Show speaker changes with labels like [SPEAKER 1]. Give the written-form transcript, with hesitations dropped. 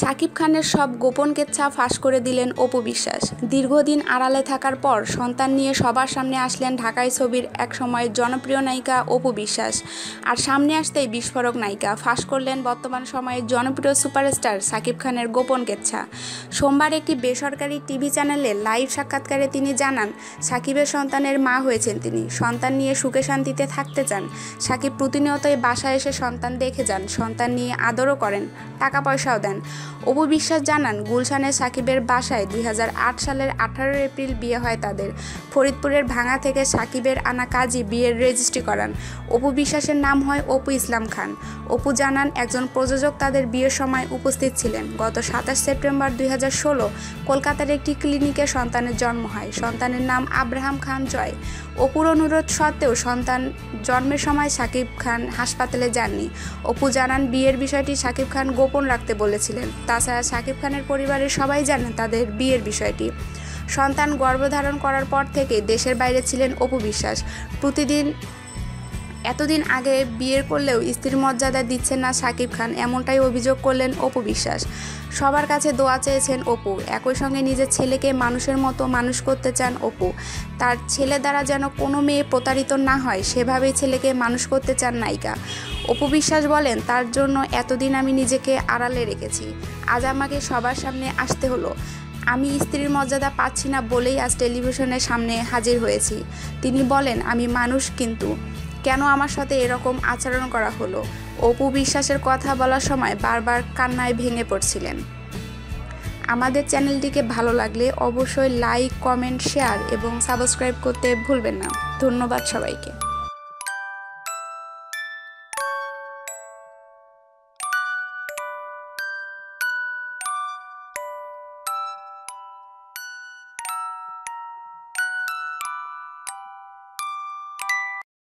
[SPEAKER 1] শাকিব খানের সব গোপন কেচ্ছা ফাঁস করে দিলেন অপু বিশ্বাস। দীর্ঘদিন আড়ালে থাকার পর সন্তান নিয়ে সবার সামনে আসলেন ঢাকাই ছবির একসময়ের জনপ্রিয় নায়িকা অপু বিশ্বাস। আর সামনে আসতেই বিস্ফোরক নায়িকা ফাঁস করলেন বর্তমান সময়ের জনপ্রিয় সুপারস্টার শাকিব খানের গোপন কেচ্ছা। সোমবার একটি বেসরকারি টিভি চ্যানেলে লাইভ সাক্ষাৎকারে তিনি জানান, শাকিবের সন্তানের মা হয়েছেন তিনি। সন্তান নিয়ে সুখে শান্তিতে থাকতে চান। শাকিব প্রতিনিয়তই বাসায় এসে সন্তান দেখে যান, সন্তান নিয়ে আদরও করেন, টাকা পয়সাও দেন। অপু বিশ্বাস জানান, গুলশানে শাকিবের বাসায় 2008 সালের 18 এপ্রিল বিয়ে হয় তাদের। ফরিদপুরের ভাঙা থেকে শাকিবের আনা কাজী বিয়ের রেজিস্ট্রি করান। অপু বিশ্বাসের নাম হয় অপু ইসলাম খান। অপু জানান, একজন প্রযোজক তাদের বিয়ের সময় উপস্থিত ছিলেন। গত 27 সেপ্টেম্বর 2016 কলকাতার একটি ক্লিনিকে সন্তানের জন্ম হয়। সন্তানের নাম আব্রাহাম খান জয়। অপুর অনুরোধ সত্ত্বেও সন্তান জন্মের সময় শাকিব খান হাসপাতালে যাননি। অপু জানান, বিয়ের বিষয়টি শাকিব খান গোপন রাখতে বলেছিলেন। তাছাড়া শাকিব খানের পরিবারের সবাই জানেন তাদের বিয়ের বিষয়টি। সন্তান গর্ভধারণ করার পর থেকে দেশের বাইরে ছিলেন অপু বিশ্বাস। এতদিন আগে বিয়ের করলেও স্ত্রীর মর্যাদা দিচ্ছেন না শাকিব খান, এমনটাই অভিযোগ করলেন অপু বিশ্বাস। সবার কাছে দোয়া চেয়েছেন অপু। একই সঙ্গে নিজের ছেলেকে মানুষের মতো মানুষ করতে চান অপু। তার ছেলে দ্বারা যেন কোনো মেয়ে প্রতারিত না হয়, সেভাবেই ছেলেকে মানুষ করতে চান নায়িকা। অপু বিশ্বাস বলেন, তার জন্য এতদিন আমি নিজেকে আড়ালে রেখেছি। আজ আমাকে সবার সামনে আসতে হলো। আমি স্ত্রীর মর্যাদা পাচ্ছি না বলেই আজ টেলিভিশনের সামনে হাজির হয়েছি। তিনি বলেন, আমি মানুষ, কিন্তু কেন আমার সাথে এরকম আচরণ করা হলো। অপু বিশ্বাসের কথা বলার সময় বারবার কান্নায় ভেঙে পড়ছিলেন। আমাদের চ্যানেলটিকে ভালো লাগলে অবশ্যই লাইক, কমেন্ট, শেয়ার এবং সাবস্ক্রাইব করতে ভুলবেন না। ধন্যবাদ সবাইকে।